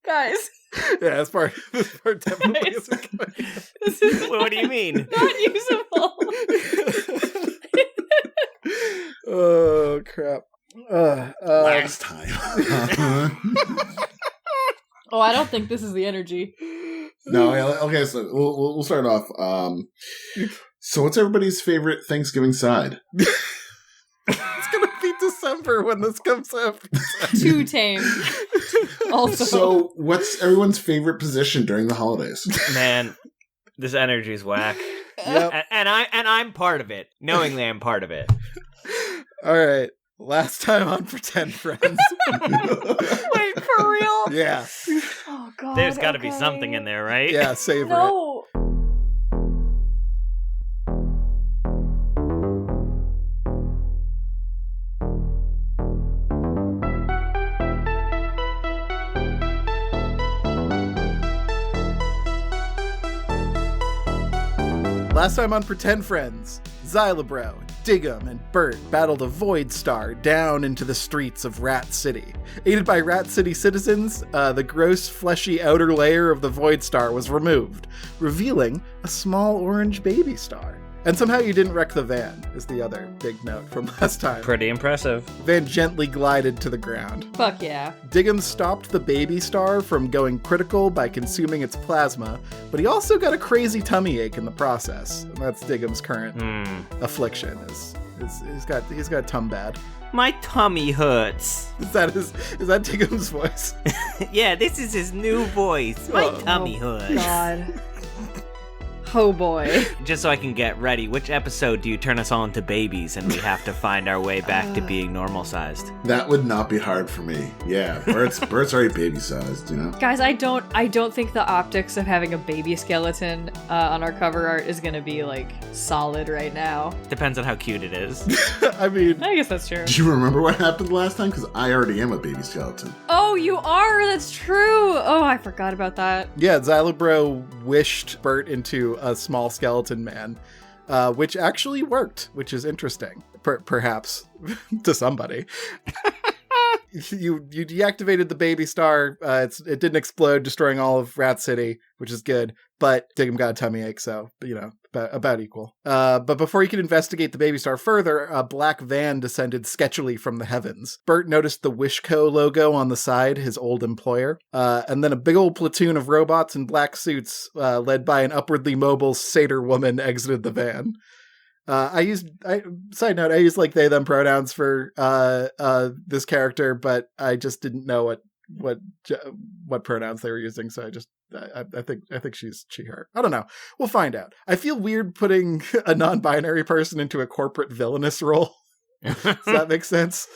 Guys. Yeah, this part definitely isn't going. This is What do you mean? not usable. Oh, crap. Last time. Oh, I don't think this is the energy. No, okay, so we'll start off. So what's everybody's favorite Thanksgiving side? It's going to be December when this comes up. Too tame. Also. So what's everyone's favorite position during the holidays? Man, this energy's whack. Yep. And I'm part of it. Knowingly, I'm part of it. All right. Last time on Pretend Friends. Wait, for real? Yeah. Oh, God. There's got to be something in there, right? Yeah, savor it. No. Last time on Pretend Friends, Xylobro, Digem, and Bert battled a Void Star down into the streets of Rat City. Aided by Rat City citizens, the gross, fleshy outer layer of the Void Star was removed, revealing a small orange baby star. And somehow you didn't wreck the van, is the other big note from last time. Pretty impressive. Van gently glided to the ground. Fuck yeah. Digem stopped the baby star from going critical by consuming its plasma, but he also got a crazy tummy ache in the process. And that's Digem's current affliction. He's got tum bad. My tummy hurts. Is that Digem's voice? Yeah, this is his new voice. My tummy hurts. God. Oh boy. Just so I can get ready, which episode do you turn us all into babies and we have to find our way back to being normal sized? That would not be hard for me. Yeah, Bert's already baby sized, you know? Guys, I don't think the optics of having a baby skeleton on our cover art is gonna be like solid right now. Depends on how cute it is. I mean, I guess that's true. Do you remember what happened last time? Because I already am a baby skeleton. Oh, you are? That's true. Oh, I forgot about that. yeah, Xylobro wished Bert into a small skeleton man, which actually worked, which is interesting, perhaps to somebody. You deactivated the baby star. It didn't explode, destroying all of Rat City, which is good. But Digem got a tummy ache, so about equal. But before he could investigate the baby star further, a black van descended sketchily from the heavens. Bert noticed the WishCo logo on the side, his old employer, and then a big old platoon of robots in black suits, led by an upwardly mobile satyr woman, exited the van. Side note, I use like they them pronouns for this character, but I just didn't know what pronouns they were using, so I think she's she her. I don't know. We'll find out. I feel weird putting a non-binary person into a corporate villainous role. Does that make sense?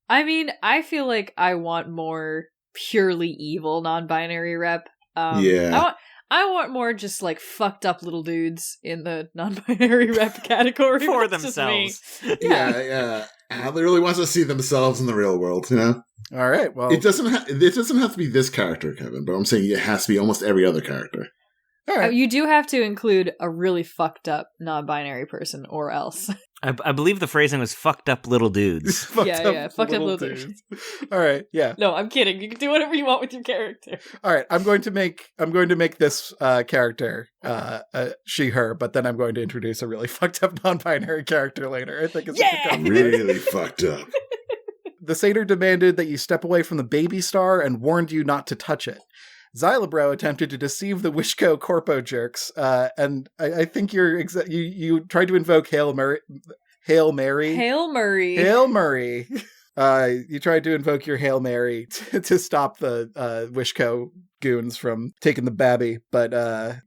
I mean, I feel like I want more purely evil non-binary rep. Yeah. I want more just like fucked up little dudes in the non-binary rep category For That's just themselves. me. Yeah. They really wants to see themselves in the real world, you know? All right. Well, It doesn't have to be this character, Kevin, but I'm saying it has to be almost every other character. all right. You do have to include a really fucked up non-binary person, or else. I believe the phrasing was fucked up little dudes. Fucked fucked up little dudes. All right. Yeah. No, I'm kidding. You can do whatever you want with your character. All right. I'm going to make this character she her, but then I'm going to introduce a really fucked up non-binary character later. I think it's Really fucked up. The satyr demanded that you step away from the baby star and warned you not to touch it. Xylobro attempted to deceive the WishCo corpo jerks, and I think you tried to invoke Hail Mary. Hail Murray. You tried to invoke your Hail Mary to stop the WishCo goons from taking the babby, but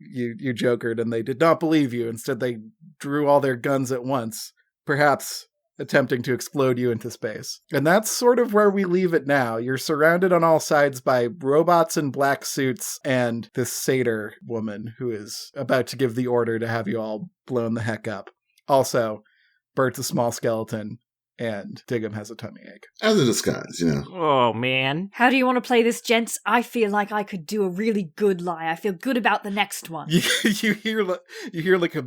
you jokered and they did not believe you. Instead, they drew all their guns at once, perhaps attempting to explode you into space. And that's sort of where we leave it now. You're surrounded on all sides by robots in black suits and this satyr woman who is about to give the order to have you all blown the heck up. Also, Bert's a small skeleton and Digem has a tummy ache. As a disguise, you know. Oh, man. How do you want to play this, gents? I feel like I could do a really good lie. I feel good about the next one. You hear like a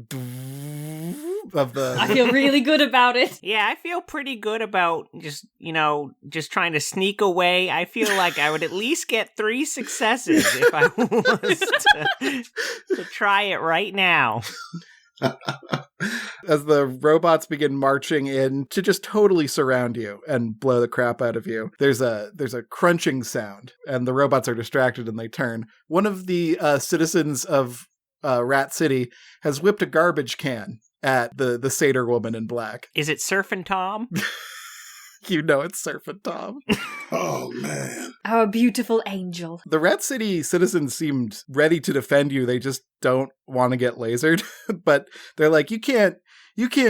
of the... I feel really good about it. Yeah, I feel pretty good about just trying to sneak away. I feel like I would at least get 3 successes if I was to try it right now. As the robots begin marching in to just totally surround you and blow the crap out of you, there's a crunching sound, and the robots are distracted and they turn. One of the citizens of Rat City has whipped a garbage can at the satyr woman in black. Is it Surfin' Tom? You know it's Surfin' Tom. Oh, man. Our beautiful angel. The Rat City citizens seemed ready to defend you. They just don't want to get lasered. But they're like, you can't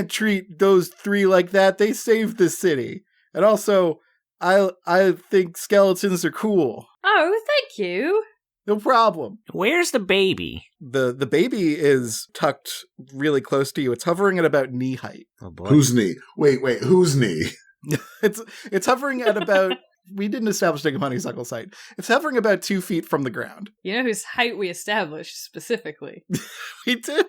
treat those 3 like that. They saved the city. And also, I think skeletons are cool. Oh, thank you. No problem. Where's the baby? The baby is tucked really close to you. It's hovering at about knee height. Oh boy. Whose knee? Wait, whose knee? It's hovering at about... We didn't establish Digem honeysuckle's height. It's hovering about 2 feet from the ground. You know whose height we established specifically? We did.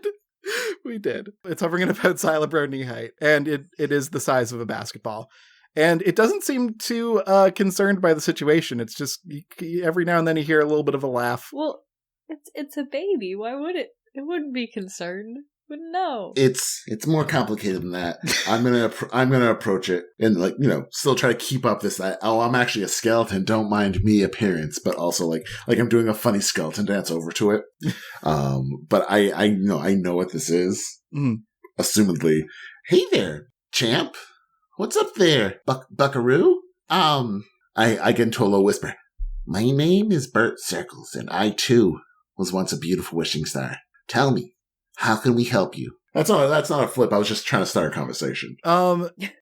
We did. It's hovering at about Xylobro knee height, and it is the size of a basketball. And it doesn't seem too concerned by the situation. It's just every now and then you hear a little bit of a laugh. Well, it's a baby. Why would it? It wouldn't be concerned. Wouldn't know. It's more complicated than that. I'm gonna approach it and still try to keep up this. I'm actually a skeleton. Don't mind me appearance, but also like I'm doing a funny skeleton dance over to it. But I know what this is. Assumedly, hey there, champ. What's up there, Buckaroo? I get into a low whisper. My name is Bert Circles, and I too was once a beautiful wishing star. Tell me, how can we help you? That's not a flip. I was just trying to start a conversation.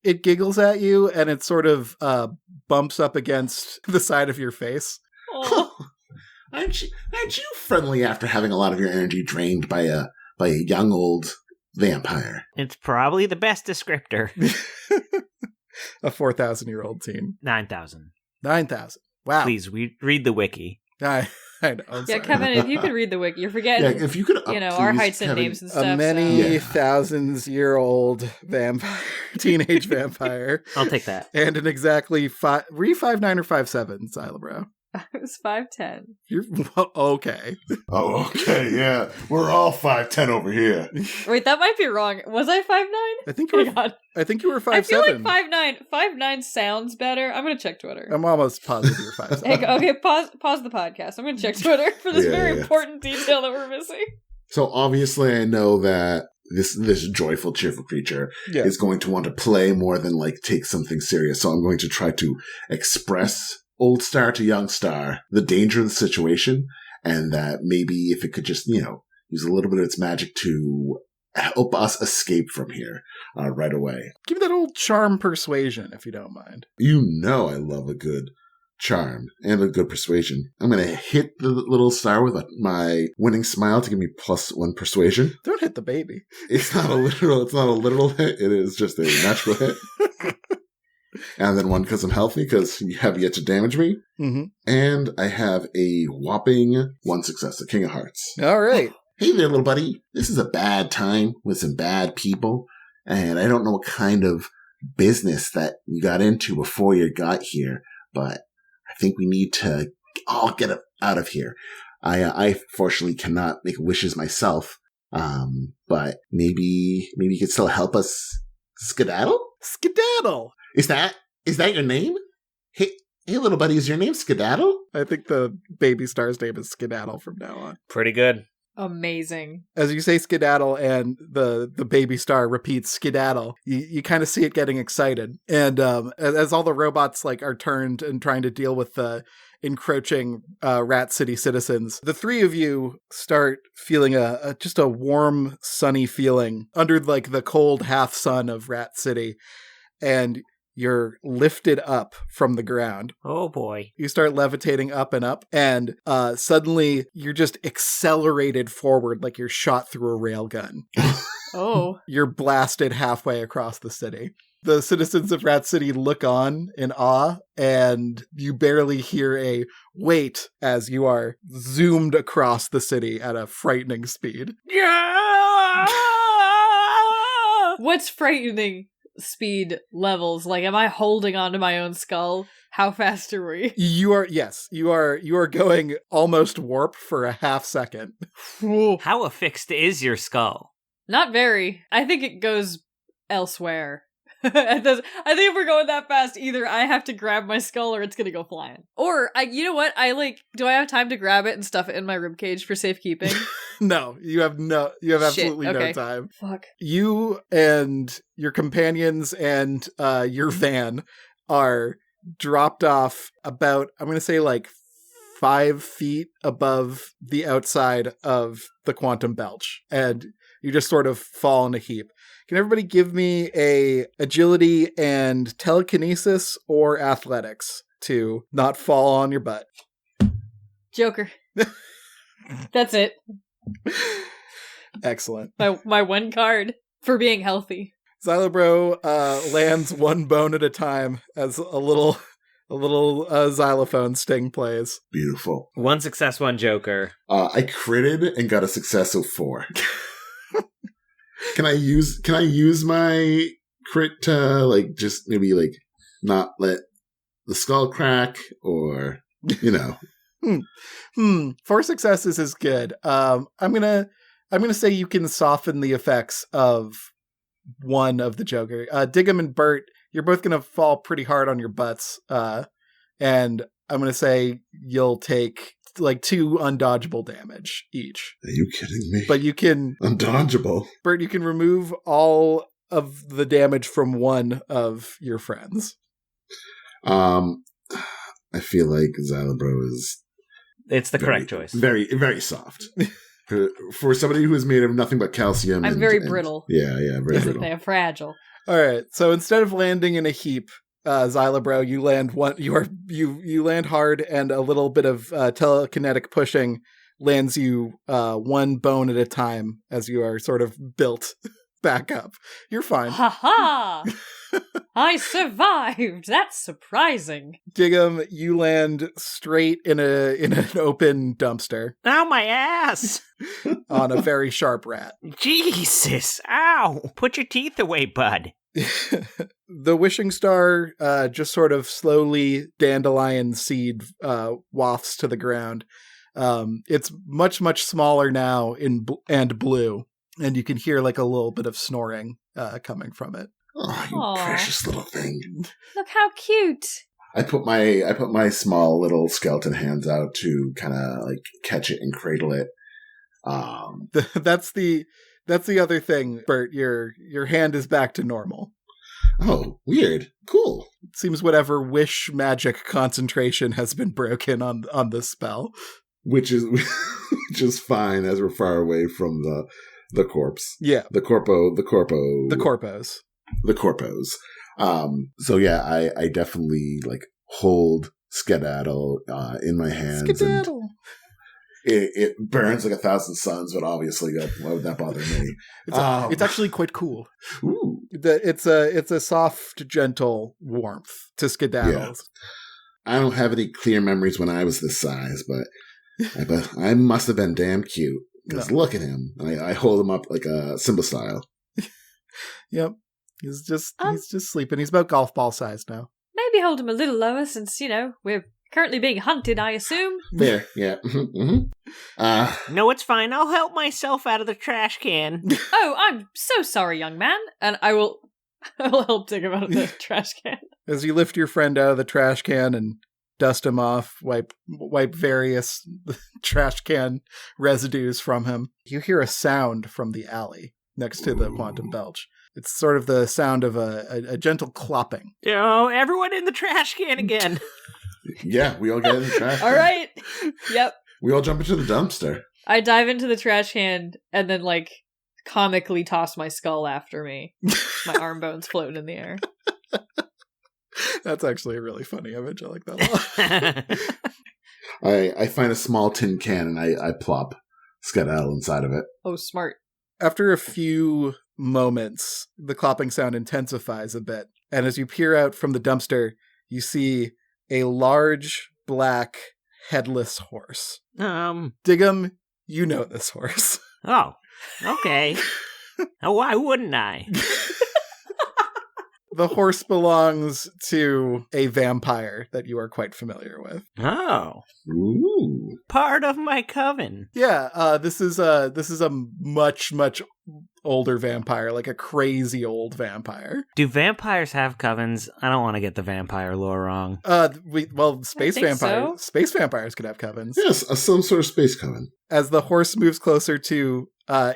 It giggles at you, and it sort of bumps up against the side of your face. Oh. Aren't you friendly after having a lot of your energy drained by a young old vampire? It's probably the best descriptor. A 4,000-year-old teen. 9,000. 9,000. Wow. Please, read the wiki. I know. I'm Yeah, sorry. Kevin, if you could read the wiki, you're forgetting. Yeah, if you could, our please, heights and Kevin. names and stuff. A many so. thousands-year-old vampire, teenage vampire. I'll take that. And an exactly were you 5'9" or 5'7", Xylobro? It was 5'10". You're okay. Oh, okay, yeah. We're all 5'10" over here. Wait, that might be wrong. Was I 5'9"? I think Oh you my were. God. I think you were 5'7". I feel like 5'9". 5'9" sounds better. I'm gonna check Twitter. I'm almost positive you're 5'7". Hey, okay, pause the podcast. I'm gonna check Twitter for this very Yeah. important detail that we're missing. So obviously I know that this joyful, cheerful creature Yeah. is going to want to play more than take something serious. So I'm going to try to express old star to young star the danger of the situation, and that maybe if it could just, use a little bit of its magic to help us escape from here right away. Give me that old charm persuasion, if you don't mind. You know I love a good charm and a good persuasion. I'm going to hit the little star with my winning smile to give me +1 persuasion. Don't hit the baby. It's not a literal hit. It is just a natural hit. And then 1 because I'm healthy, because you have yet to damage me. Mm-hmm. And I have a whopping 1 success, the King of Hearts. All right. Hey there, little buddy. This is a bad time with some bad people. And I don't know what kind of business that you got into before you got here, but I think we need to all get out of here. I fortunately cannot make wishes myself. But maybe you could still help us skedaddle? Skedaddle. Is that your name? Hey, little buddy, is your name Skedaddle? I think the baby star's name is Skedaddle from now on. Pretty good. Amazing. As you say skedaddle and the baby star repeats skedaddle, you kind of see it getting excited. And as all the robots are turned and trying to deal with the encroaching Rat City citizens, the 3 of you start feeling just a warm, sunny feeling under the cold half sun of Rat City. And you're lifted up from the ground. Oh boy. You start levitating up and up, and suddenly you're just accelerated forward like you're shot through a railgun. Oh. You're blasted halfway across the city. The citizens of Rat City look on in awe, and you barely hear a wait as you are zoomed across the city at a frightening speed. Yeah! What's frightening speed levels? Like, am I holding onto my own skull? How fast are we? You are going almost warp for a half second. How affixed is your skull? Not very. I think it goes elsewhere. I think if we're going that fast, either I have to grab my skull or it's gonna go flying. Or, you know what? Do I have time to grab it and stuff it in my ribcage for safekeeping? No, you have absolutely okay. no time. Fuck. You and your companions and your van are dropped off about, I'm going to say, like 5 feet above the outside of the quantum belch, and you just sort of fall in a heap. Can everybody give me a agility and telekinesis or athletics to not fall on your butt? Joker. That's it. Excellent. My one card for being healthy. Xylobro lands one bone at a time as a little xylophone sting plays. Beautiful. 1 success, 1 joker. I critted and got a success of 4. Can I use my crit to like just maybe like not let the skull crack, or you know? 4 successes is good. I'm gonna say you can soften the effects of one of the Joker. Digem and Bert, you're both gonna fall pretty hard on your butts. And I'm gonna say you'll take like 2 undodgeable damage each. Are you kidding me? But you can undodgeable. Bert, you can remove all of the damage from one of your friends. I feel like Xylobro is... It's the correct choice. Very, very soft. For somebody who is made of nothing but calcium. I'm very brittle. Yeah, very brittle. They're fragile. All right, so instead of landing in a heap, Xylobro, you land one. You land hard, and a little bit of telekinetic pushing lands you 1 bone at a time as you are sort of built back up. You're fine. Ha ha! I survived. That's surprising. Digem, you land straight in an open dumpster. Ow, my ass! On a very sharp rat. Jesus! Ow! Put your teeth away, bud. The wishing star just sort of slowly dandelion seed wafts to the ground. It's much, much smaller now and blue, and you can hear like a little bit of snoring coming from it. Oh, you Aww. precious little thing. Look how cute. I put my small little skeleton hands out to kind of like catch it and cradle it. That's the other thing, Bert. Your hand is back to normal. Oh, weird. Cool. It seems whatever wish magic concentration has been broken on this spell. Which is fine as we're far away from the corpse. Yeah. The corpos. So yeah, I definitely like hold Skedaddle in my hands. Skedaddle. And it burns like 1,000 suns, but obviously why would that bother me? It's actually quite cool. Ooh. It's a soft, gentle warmth to Skedaddle. Yeah. I don't have any clear memories when I was this size, but I must have been damn cute. Because look at him. I hold him up like a Simba style. Yep. He's just sleeping. He's about golf ball size now. Maybe hold him a little lower since, we're currently being hunted, I assume. There, yeah. Mm-hmm. No, it's fine. I'll help myself out of the trash can. Oh, I'm so sorry, young man. And I will help dig him out of the trash can. As you lift your friend out of the trash can and dust him off, wipe various trash can residues from him, you hear a sound from the alley next to the quantum belch. It's sort of the sound of a gentle clopping. Oh, everyone in the trash can again. Yeah, we all get in the trash can. All right. Yep. We all jump into the dumpster. I dive into the trash can and then, comically toss my skull after me. My arm bones floating in the air. That's actually a really funny image. I like that a lot. I find a small tin can and I plop Skedaddle inside of it. Oh, smart. After a few moments, the clopping sound intensifies a bit. And as you peer out from the dumpster, you see a large, black, headless horse. Digem, you know this horse. Oh, okay. Oh, why wouldn't I? The horse belongs to a vampire that you are quite familiar with. Oh, Ooh. part of my coven. Yeah, this is a much older vampire, like a crazy old vampire. Do vampires have covens? I don't want to get the vampire lore wrong. Space think so. Space vampires could have covens. Yes, some sort of space coven. As the horse moves closer to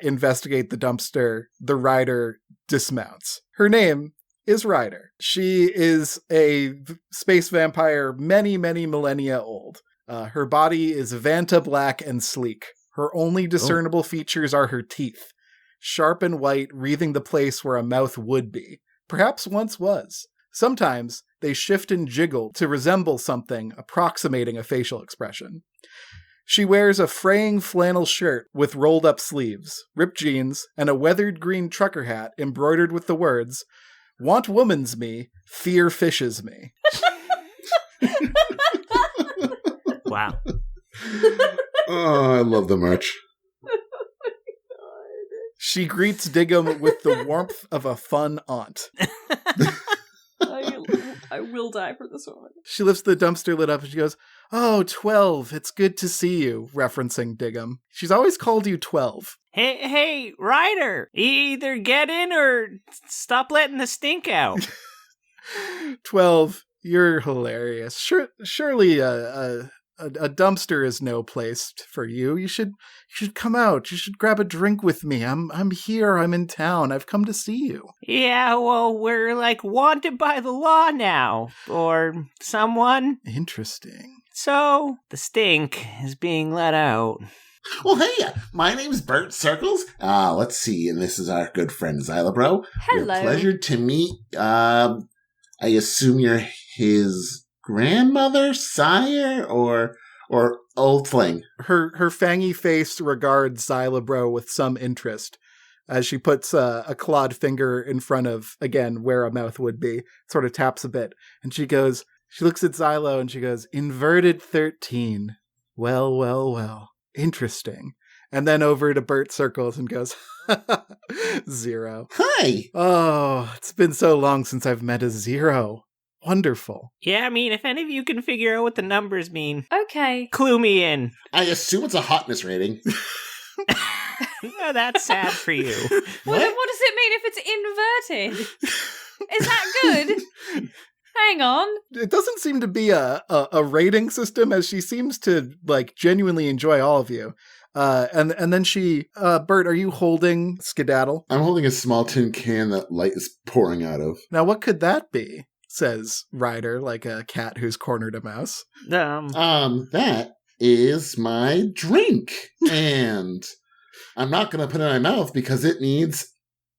investigate the dumpster, the rider dismounts. Her name is Ryder. She is a space vampire many millennia old. Her body is Vanta black and sleek. Her only discernible features are her teeth, sharp and white, wreathing the place where a mouth would be, perhaps once was. Sometimes they shift and jiggle to resemble something approximating a facial expression. She wears a fraying flannel shirt with rolled-up sleeves, ripped jeans, and a weathered green trucker hat embroidered with the words, "Want woman's me, fear fishes me." Wow. Oh, I love the merch. She greets Digem with the warmth of a fun aunt. I will die for this woman. She lifts the dumpster lid up and she goes, "Oh, 12, it's good to see you," referencing Digem. She's always called you 12. Hey, Ryder, either get in or stop letting the stink out. 12, you're hilarious. Surely a dumpster is no place for you. You should come out. You should grab a drink with me. I'm here. I'm in town. I've come to see you. Yeah, well, we're like wanted by the law now, or someone. Interesting. So the stink is being let out. Well, hey, my name's Bert Circles. Let's see, and this is our good friend Xylabro. Hello. We're pleasured to meet. I assume you're his grandmother, sire, or old fling. Her fangy face regards Xylabro with some interest as she puts a clawed finger in front of, again, where a mouth would be, sort of taps a bit, and she looks at Xylo and she goes, "Inverted 13. Well. Interesting." And then over to Bert Circles and goes, 0. Hi. Oh, it's been so long since I've met a 0. Wonderful. Yeah, I mean, if any of you can figure out what the numbers mean, Okay. clue me in. I assume it's a hotness rating. Oh, that's sad for you. What does it mean if it's inverted? Is that good? Hang on. It doesn't seem to be a rating system, as she seems to like genuinely enjoy all of you. And then she, Bert, are you holding Skedaddle? I'm holding a small tin can that light is pouring out of. Now, what could that be? Says Ryder, like a cat who's cornered a mouse. That is my drink. And I'm not going to put it in my mouth because it needs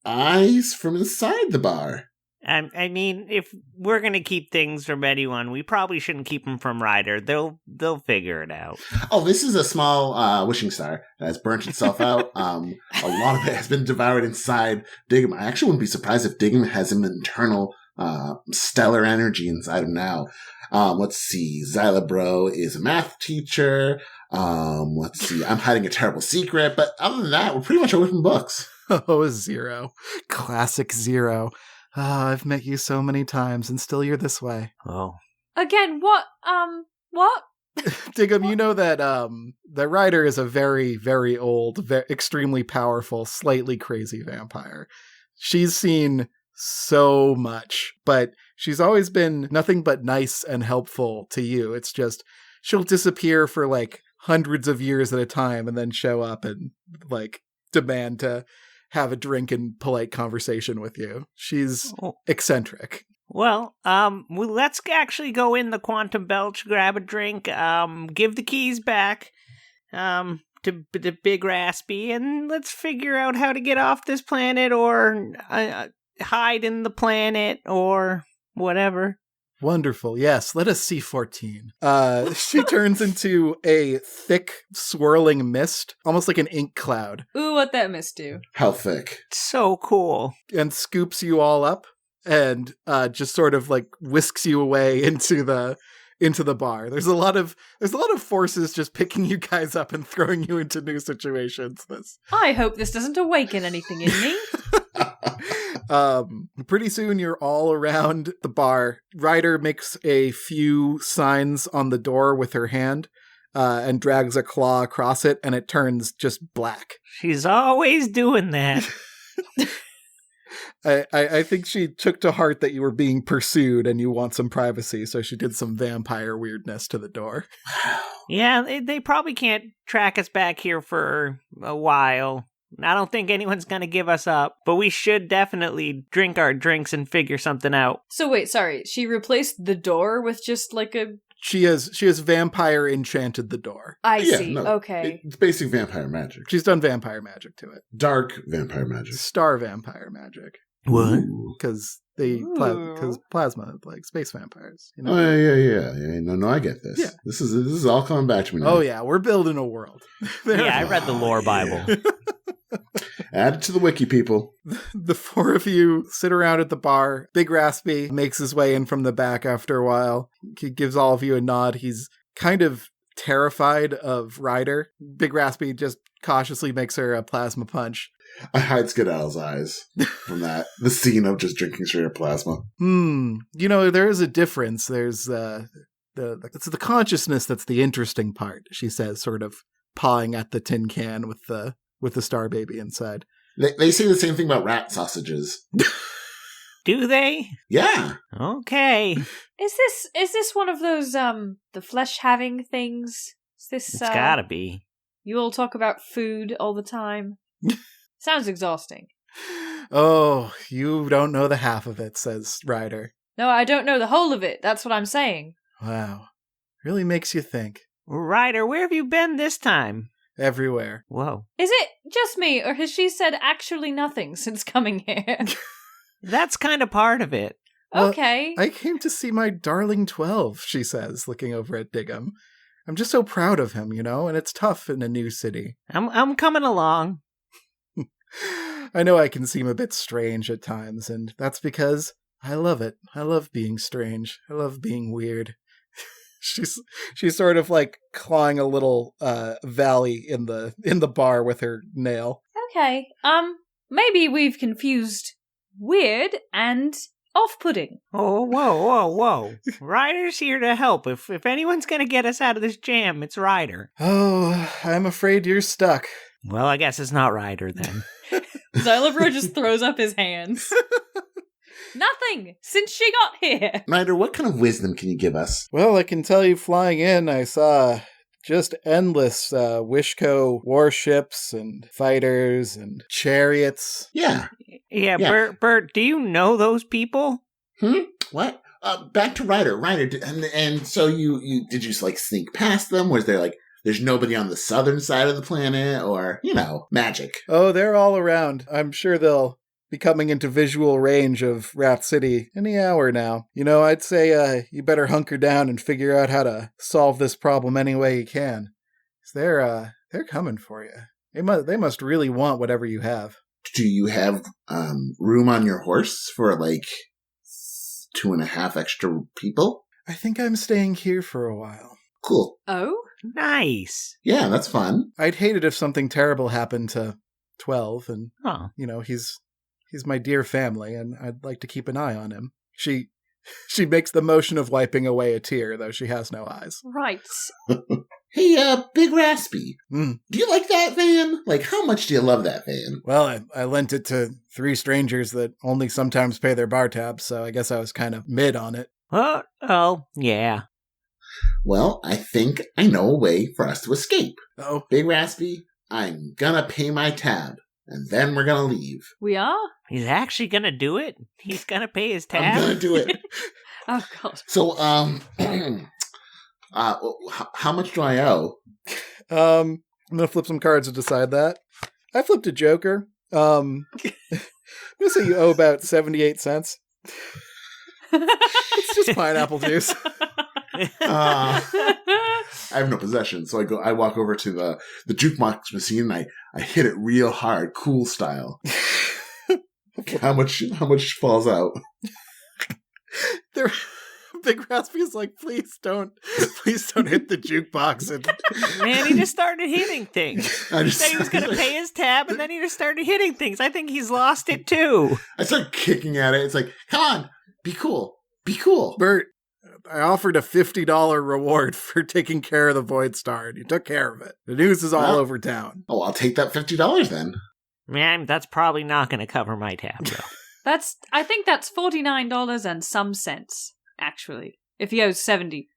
eyes from inside the bar. I mean, if we're gonna keep things from anyone, we probably shouldn't keep them from Ryder. They'll figure it out. Oh, this is a small wishing star that has burnt itself out. A lot of it has been devoured inside Digem. I actually wouldn't be surprised if Digem has some internal stellar energy inside him now. Let's see. Xylabro is a math teacher. Let's see. I'm hiding a terrible secret, but other than that, we're pretty much away from books. Oh, 0. Classic 0. I've met you so many times, and still you're this way. Oh. Again, what? Digem, you know that the Ryder is a very, very old, extremely powerful, slightly crazy vampire. She's seen so much, but she's always been nothing but nice and helpful to you. It's just, she'll disappear for like hundreds of years at a time and then show up and like demand to have a drink and polite conversation with you. She's eccentric. Well, let's actually go in the Quantum Belch, grab a drink, give the keys back, to the Big Raspy, and let's figure out how to get off this planet or hide in the planet or whatever. Wonderful. Yes, let us see 14. She turns into a thick, swirling mist, almost like an ink cloud, Ooh, what that mist do? How thick? So cool. and scoops you all up and just sort of like whisks you away into the into the bar. There's a lot of forces just picking you guys up and throwing you into new situations. I hope this doesn't awaken anything in me. Pretty soon you're all around the bar. Ryder makes a few signs on the door with her hand, and drags a claw across it, and it turns just black. She's always doing that. I think she took to heart that you were being pursued and you want some privacy, so she did some vampire weirdness to the door. Yeah, they probably can't track us back here for a while. I don't think anyone's going to give us up, but we should definitely drink our drinks and figure something out. So wait, sorry. She replaced the door with just like a... She has vampire enchanted the door. I see. Okay. It's basic vampire magic. She's done vampire magic to it. Dark vampire magic. Star vampire magic. What? Because plasma, like space vampires. You know? Oh yeah. No, I get this. Yeah. This is all coming back to me now. Oh yeah, we're building a world. Yeah, I read the lore Bible. Add it to the wiki, people. The four of you sit around at the bar. Big Raspy makes his way in from the back after a while. He gives all of you a nod. He's kind of terrified of Ryder. Big Raspy just cautiously makes her a plasma punch. I hide Skedaddle's eyes from that. The scene of just drinking straight up plasma. You know, there is a difference. There's it's the consciousness that's the interesting part, she says, sort of pawing at the tin can with the star baby inside. They say the same thing about rat sausages. Do they? Yeah. Okay. Is this one of those the flesh having things? Is this It's gotta be. You all talk about food all the time. Sounds exhausting. Oh, you don't know the half of it, says Ryder. No, I don't know the whole of it. That's what I'm saying. Wow. Really makes you think. Ryder, where have you been this time? Everywhere. Whoa. Is it just me, or has she said actually nothing since coming here? That's kind of part of it. Well, Okay. I came to see my darling 12, she says, looking over at Digem. I'm just so proud of him, you know, and it's tough in a new city. I'm coming along. I know I can seem a bit strange at times, and that's because I love it. I love being strange. I love being weird. She's sort of like clawing a little valley in the bar with her nail. Okay. Maybe we've confused weird and off-putting. Oh, whoa. Ryder's here to help. If anyone's gonna get us out of this jam, it's Ryder. Oh, I'm afraid you're stuck. Well, I guess it's not Ryder then. Xylobro just throws up his hands. Nothing since she got here. Ryder, what kind of wisdom can you give us? Well, I can tell you flying in, I saw just endless WishCo warships and fighters and chariots. Yeah. Yeah. Bert, do you know those people? What? Back to Ryder. Ryder, and so you did you like sneak past them? Was there like there's nobody on the southern side of the planet, or magic? Oh, they're all around. I'm sure they'll be coming into visual range of Rat City any hour now. You know, I'd say you better hunker down and figure out how to solve this problem any way you can. 'Cause they're coming for you. They must really want whatever you have. Do you have room on your horse for like 2.5 extra people? I think I'm staying here for a while. Cool. Oh? Nice. Yeah, that's fun. I'd hate it if something terrible happened to 12, and Huh. you know, he's my dear family, and I'd like to keep an eye on him. She makes the motion of wiping away a tear, though she has no eyes. Right. Hey, Big Raspy, Mm. do you like that van? Like, how much do you love that van? Well, I lent it to 3 strangers that only sometimes pay their bar tabs, so I guess I was kind of mid on it. Oh, yeah. Well, I think I know a way for us to escape. Oh, Big Raspy, I'm gonna pay my tab, and then we're gonna leave. We are? He's actually gonna do it? He's gonna pay his tab? I'm gonna do it. Oh, God. So, how much do I owe? I'm gonna flip some cards to decide that. I flipped a joker. I'm gonna say you owe about 78 cents. It's just pineapple juice. I have no possession, so I walk over to the jukebox machine and I hit it real hard, cool style. How much falls out? There Big Raspy's like, please don't hit the jukebox. And Man, he just started hitting things. I He just said he was going to pay his tab, and then he just started hitting things. I think he's lost it, too. I start kicking at it. It's like, come on, be cool. Be cool. Bert, I offered a $50 reward for taking care of the Void Star, and you took care of it. The news is all Well- over town. Oh, I'll take that $50 then. Man, that's probably not going to cover my tab, though. I think that's $49 and some cents, actually. If he owes 70,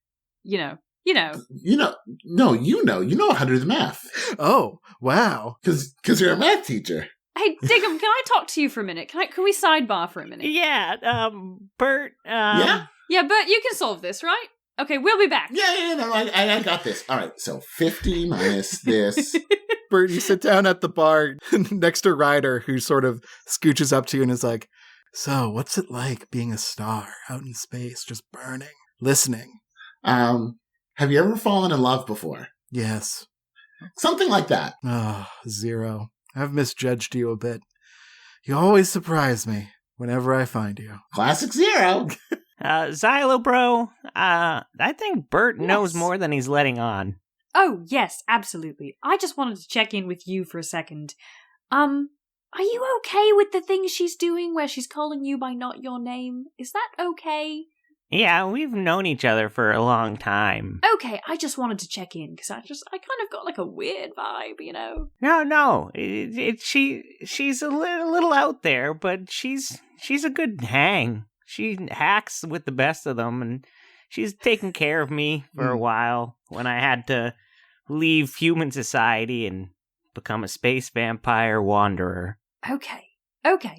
you know. You know how to do the math. Oh, wow. Because you're a math teacher. Hey, Digem, can I talk to you for a minute? Can we sidebar for a minute? Yeah, Bert, Yeah? Yeah, but you can solve this, right? Okay, we'll be back. Yeah, no, I got this. All right, so 50 minus this. Bert, you sit down at the bar next to Ryder, who sort of scooches up to you and is like, so, what's it like being a star out in space, just burning, listening? Have you ever fallen in love before? Yes. Something like that. Oh, 0. I've misjudged you a bit. You always surprise me whenever I find you. Classic 0. Xylo, bro, I think Bert knows Yes. more than he's letting on. Oh, yes, absolutely. I just wanted to check in with you for a second. Are you okay with the thing she's doing where she's calling you by not your name? Is that okay? Yeah, we've known each other for a long time. Okay, I just wanted to check in because I kind of got like a weird vibe, you know. No, she's a little out there, but she's a good hang. She hacks with the best of them, and she's taken care of me for a while when I had to leave human society and become a space vampire wanderer. Okay.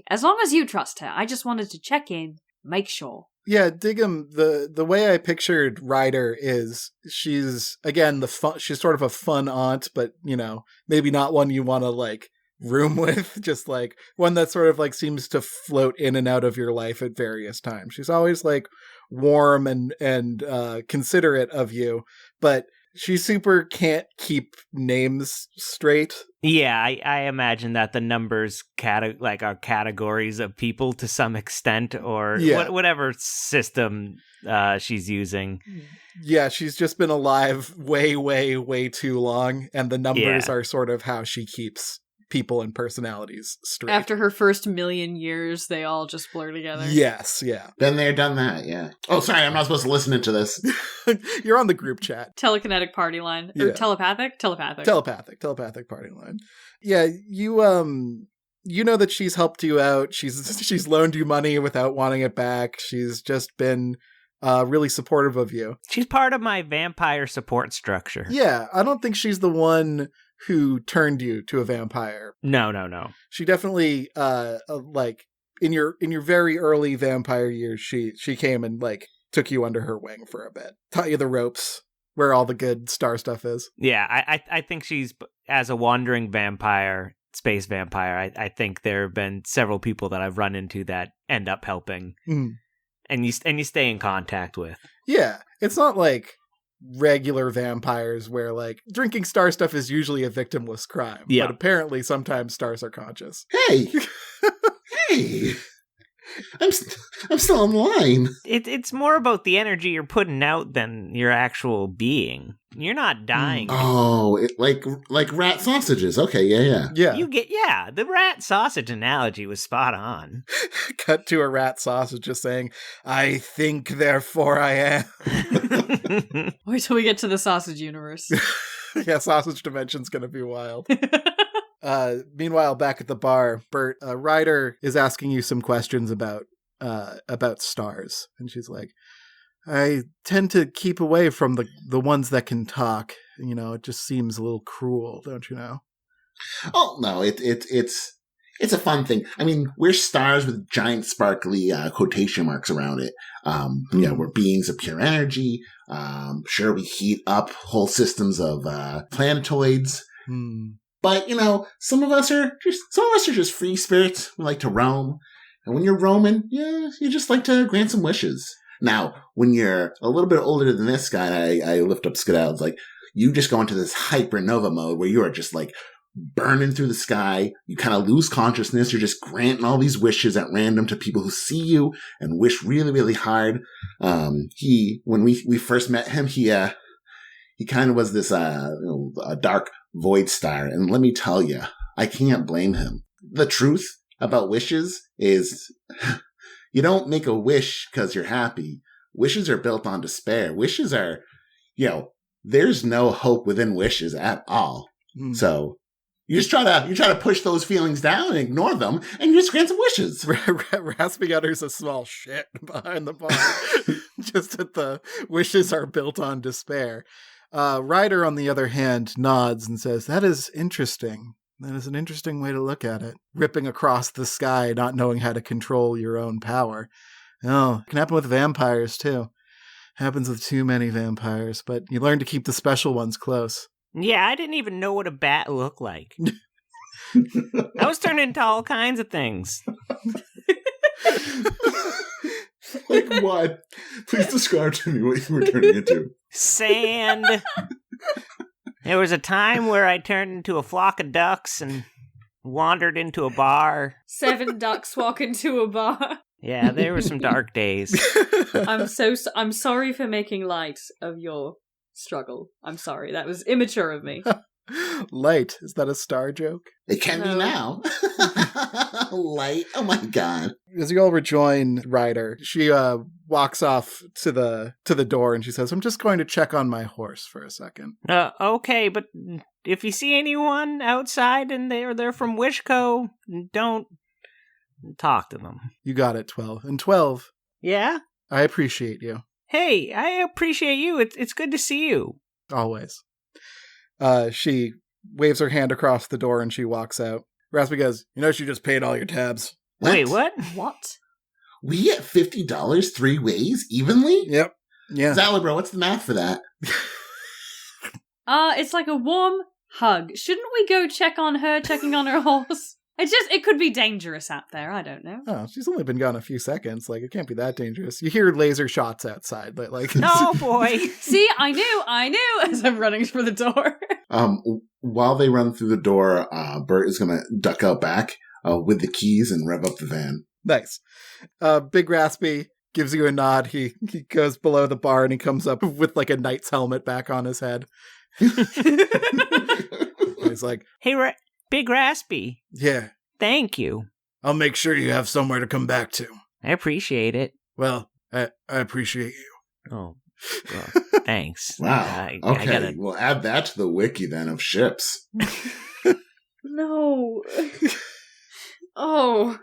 As long as you trust her, I just wanted to check in, make sure. Yeah, Digem, the way I pictured Ryder is she's, again, she's sort of a fun aunt, but, you know, maybe not one you want to, like, room with, just, like, one that sort of, like, seems to float in and out of your life at various times. She's always, like, warm and considerate of you, but she super can't keep names straight. Yeah, I imagine that the numbers are categories of people to some extent, or whatever system she's using. Yeah, she's just been alive way, way, way too long, and the numbers are sort of how she keeps people and personalities straight. After her first million years, they all just blur together. Yes, yeah. Been there, done that, yeah. Oh, sorry, I'm not supposed to listen into this. You're on the group chat. Telekinetic party line. Or Yeah. telepathic Telepathic party line. Yeah, you know that she's helped you out. She's loaned you money without wanting it back. She's just been really supportive of you. She's part of my vampire support structure. Yeah, I don't think she's the one who turned you to a vampire. No. She definitely like in your very early vampire years, she came and like took you under her wing for a bit. Taught you the ropes, where all the good star stuff is. Yeah, I think she's, as a wandering vampire, space vampire, I think there have been several people that I've run into that end up helping. And you stay in contact with. Yeah, it's not like regular vampires where like drinking star stuff is usually a victimless crime. Yeah. But apparently sometimes stars are conscious. Hey! I'm still in line. It's more about the energy you're putting out than your actual being. You're not dying. Oh, like rat sausages. Okay, yeah. Yeah. The rat sausage analogy was spot on. Cut to a rat sausage just saying, I think, therefore I am. Wait till we get to the sausage universe. Yeah, sausage dimension's gonna be wild. Meanwhile, back at the bar, Bert, Ryder is asking you some questions about stars, and she's like, I tend to keep away from the ones that can talk. You know, it just seems a little cruel, don't you know? Oh no, it's a fun thing. I mean, we're stars with giant sparkly quotation marks around it. Yeah, we're beings of pure energy. Sure, we heat up whole systems of planetoids. But, you know, some of us are just free spirits. We like to roam. And when you're roaming, yeah, you just like to grant some wishes. Now, when you're a little bit older than this guy, I lift up Skedaddle, it's like, you just go into this hypernova mode where you are just like burning through the sky. You kind of lose consciousness. You're just granting all these wishes at random to people who see you and wish really, really hard. When we first met him, he kind of was this, a dark void star. And let me tell you, I can't blame him. The truth about wishes is you don't make a wish because you're happy. Wishes are built on despair. Wishes are, there's no hope within wishes at all. So you try to push those feelings down and ignore them, and you just grant some wishes. Raspy utters a small shit behind the bar. Just that the wishes are built on despair. Ryder, on the other hand, nods and says, "That is interesting. That is an interesting way to look at it. Ripping across the sky, not knowing how to control your own power. Oh, it can happen with vampires, too. Happens with too many vampires, but you learn to keep the special ones close." Yeah, I didn't even know what a bat looked like. I was turning into all kinds of things. Like what? Please describe to me what you were turning into. Sand. There was a time where I turned into a flock of ducks and wandered into a bar. 7 ducks walk into a bar. Yeah, there were some dark days. I'm sorry for making light of your struggle. I'm sorry. That was immature of me. Light. Is that a star joke? It can be now. Light. Oh my god. As you all rejoin Ryder, she walks off to the door and she says, "I'm just going to check on my horse for a second." Okay, but if you see anyone outside and they're from WishCo, don't talk to them. You got it, 12. And 12, Yeah? I appreciate you. Hey, I appreciate you. It's good to see you. Always. She waves her hand across the door and she walks out. Raspy goes, "She just paid all your tabs." Wait, what? What? We get $50 3 ways evenly? Yep. Yeah. Zala, what's the math for that? It's like a warm hug. Shouldn't we go checking on her horse? It could be dangerous out there. I don't know. Oh, she's only been gone a few seconds. Like, it can't be that dangerous. You hear laser shots outside. Like, Oh, boy. See, I knew as I'm running for the door. While they run through the door, Bert is going to duck out back with the keys and rev up the van. Nice. Big Raspy gives you a nod. He goes below the bar and he comes up with like a knight's helmet back on his head. He's like, Hey, Big Raspy. "Yeah, Thank you. I'll make sure you have somewhere to come back to." I appreciate it. "Well, I appreciate you." Oh, well, thanks. Wow. Okay, we'll add that to the wiki then of ships. No. Oh.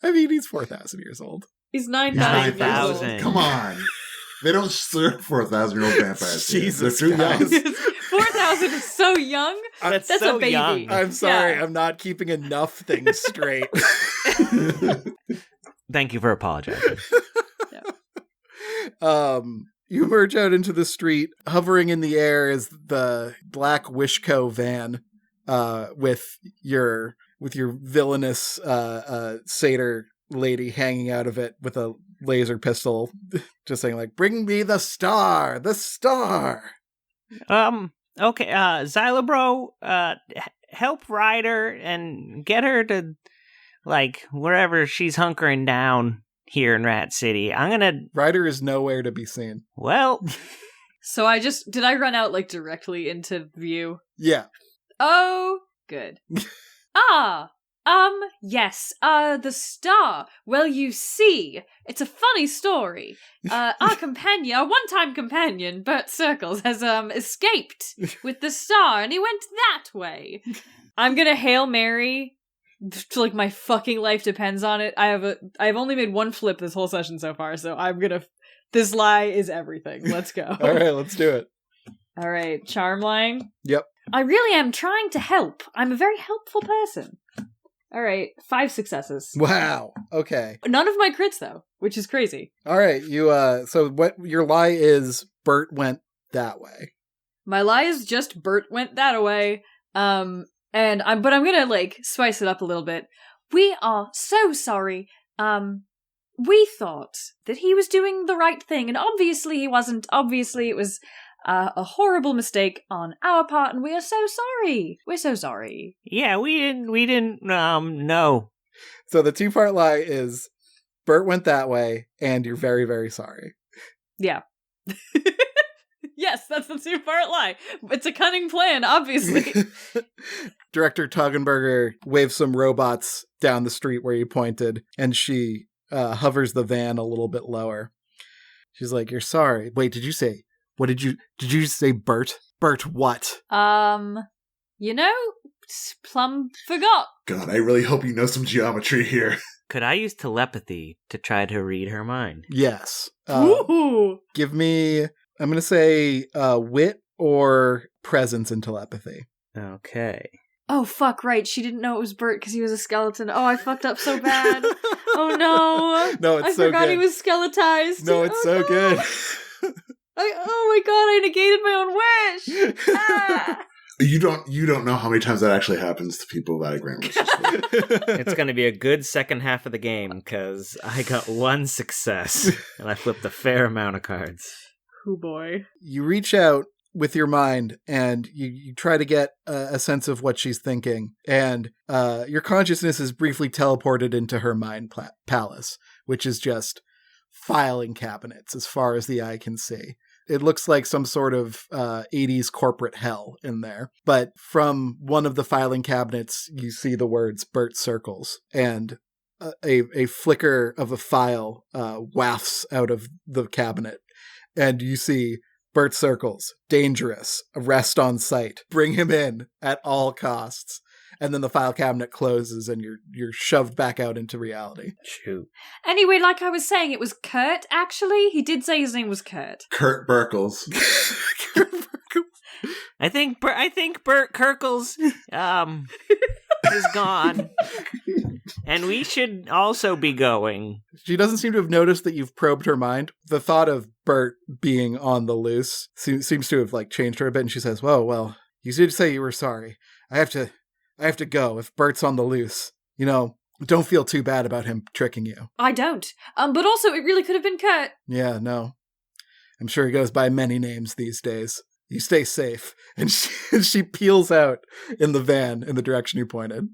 I mean, he's 4,000 years old. He's 9,000 years old. 9,000. Come on. They don't serve 4,000-year-old vampires. Jesus, They're too young. guys. 4,000 is so young. That's a so baby. young. I'm sorry, Yeah. I'm not keeping enough things straight. Thank you for apologizing. You emerge out into the street. Hovering in the air is the black WishCo van with your villainous satyr lady hanging out of it with a laser pistol, just saying like, "Bring me the star, the star." Okay, Xylabro, help Ryder and get her to, like, wherever she's hunkering down here in Rat City. Ryder is nowhere to be seen. Well... So did I run out, like, directly into view? Yeah. Oh, good. Yes, the star. Well, you see, it's a funny story. Our one-time companion, Bert Circles, has, escaped with the star, and he went that way. I'm gonna Hail Mary, like my fucking life depends on it. I've only made one flip this whole session so far, so this lie is everything. Let's go. All right, let's do it. All right, charm lying. Yep. I really am trying to help. I'm a very helpful person. All right, 5 successes. Wow. Okay. None of my crits, though, which is crazy. All right. You, so what your lie is, Bert went that way. My lie is just Bert went that way. But I'm gonna, like, spice it up a little bit. We are so sorry. We thought that he was doing the right thing, and obviously he wasn't. Obviously it was, a horrible mistake on our part, and we are so sorry. We're so sorry. Yeah, we didn't know. So the two-part lie is Bert went that way, and you're very, very sorry. Yeah. Yes, that's the two-part lie. It's a cunning plan, obviously. Director Toggenberger waves some robots down the street where you pointed, and she hovers the van a little bit lower. She's like, "You're sorry." Wait, did you say Bert? Bert what? Plum forgot. God, I really hope you know some geometry here. Could I use telepathy to try to read her mind? Yes. Ooh. Give me, I'm going to say wit or presence in telepathy. Okay. Oh, fuck, right. She didn't know it was Bert because he was a skeleton. Oh, I fucked up so bad. Oh, no. No, it's I so forgot good. he was skeletized. No, it's so good. Oh my god, I negated my own wish. Ah. You don't know how many times that actually happens to people without a grammar system. It's going to be a good second half of the game because I got one success and I flipped a fair amount of cards. Oh boy. You reach out with your mind and you try to get a sense of what she's thinking, and your consciousness is briefly teleported into her mind palace, which is just filing cabinets as far as the eye can see. It looks like some sort of 80s corporate hell in there. But from one of the filing cabinets, you see the words Bert Circles, and a flicker of a file wafts out of the cabinet. And you see Bert Circles, dangerous, arrest on sight, bring him in at all costs. And then the file cabinet closes and you're shoved back out into reality. Shoot. Anyway, like I was saying, it was Kurt, actually. He did say his name was Kurt. Kurt Burkles. I think Bert Kirkles is gone. And we should also be going. She doesn't seem to have noticed that you've probed her mind. The thought of Bert being on the loose seems to have changed her a bit, and she says, "Whoa, well, you did say you were sorry. I have to go if Bert's on the loose. Don't feel too bad about him tricking you." I don't. But also, it really could have been Kurt. Yeah, no. I'm sure he goes by many names these days. You stay safe. And she peels out in the van in the direction you pointed.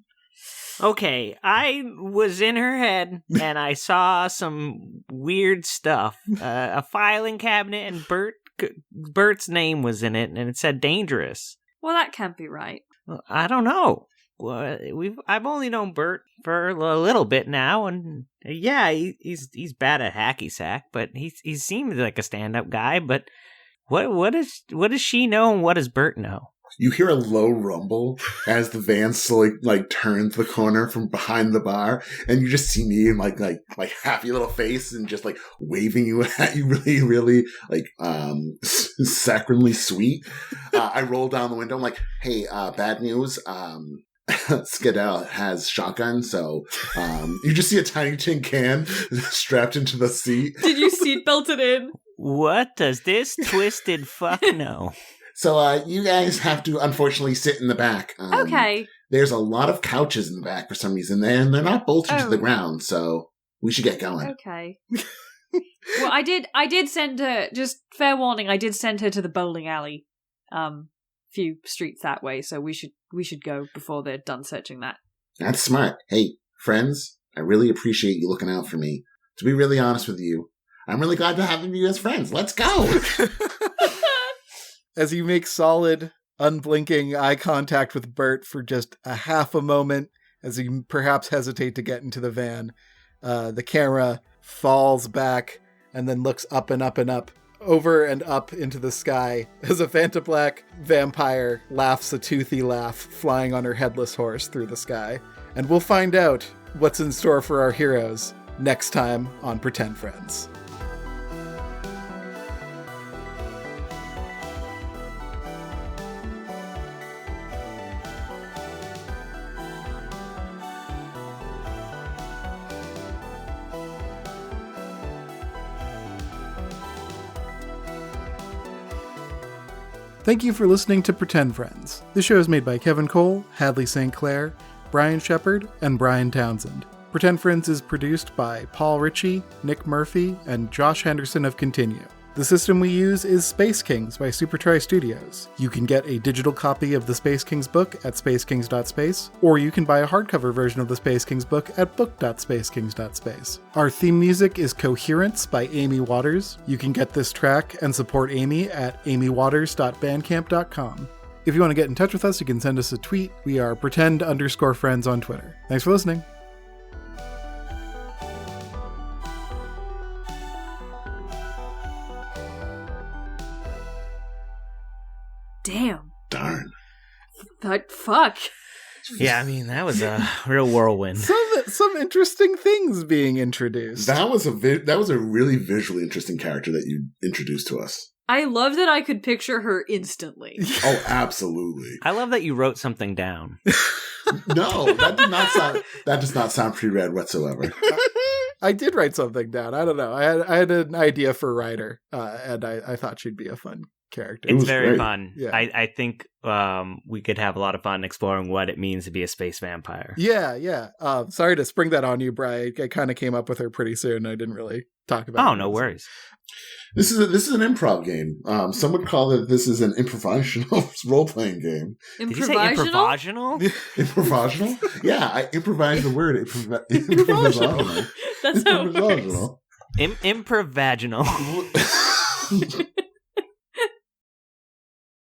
Okay, I was in her head and I saw some weird stuff. A filing cabinet and Bert's name was in it, and it said dangerous. Well, that can't be right. I don't know. I've only known Bert for a little bit now, and yeah, he's bad at hacky sack, but he seems like a stand-up guy. But what does she know, and what does Bert know? You hear a low rumble as the van slowly turns the corner from behind the bar, and you just see me in like happy little face and just waving you at you really, really saccharinely sweet. I roll down the window. I'm like, "Hey, bad news. Skedaddle has shotgun, so you just see a tiny tin can strapped into the seat." Did you seatbelt it in? What does this twisted fuck know? So you guys have to unfortunately sit in the back. Okay. There's a lot of couches in the back for some reason, and they're not bolted to the ground, so we should get going. Okay. Well, I did send her, just fair warning, I did send her to the bowling alley. Few streets that way, so we should go before they're done searching that. That's smart. Hey, friends, I really appreciate you looking out for me. To be really honest with you, I'm really glad to have you as friends. Let's go! As you make solid, unblinking eye contact with Bert for just a half a moment, as you perhaps hesitate to get into the van, the camera falls back and then looks up and up and up, over and up into the sky, as a Vantablack vampire laughs a toothy laugh, flying on her headless horse through the sky. And we'll find out what's in store for our heroes next time on Pretend Friends. Thank you for listening to Pretend Friends. This show is made by Kevin Cole, Hadley St. Clair, Brian Shepard, and Brian Townsend. Pretend Friends is produced by Paul Ritchie, Nick Murphy, and Josh Henderson of Continue. The system we use is Space Kings by Supertry Studios. You can get a digital copy of the Space Kings book at spacekings.space, or you can buy a hardcover version of the Space Kings book at book.spacekings.space. Our theme music is Coherence by Amy Waters. You can get this track and support Amy at amywaters.bandcamp.com. If you want to get in touch with us, you can send us a tweet. We are pretend_friends on Twitter. Thanks for listening. Damn. Darn. Fuck. Yeah, I mean, that was a real whirlwind. Some interesting things being introduced. That was a really visually interesting character that you introduced to us. I love that I could picture her instantly. Oh, absolutely. I love that you wrote something down. No, that does not sound pre-read whatsoever. I did write something down. I don't know. I had an idea for Ryder, and I thought she'd be a fun character. It's was very great. fun. Yeah. I think we could have a lot of fun exploring what it means to be a space vampire. Yeah. Sorry to spring that on you, Bri. I kind of came up with her pretty soon. I didn't really talk about it. Oh, no worries. This is an improv game. Some would call it this is an improvisational role-playing game. Did you say improvisational? Improvisational? Yeah, I improvised the word improvisational. That's how it works. Improvaginal.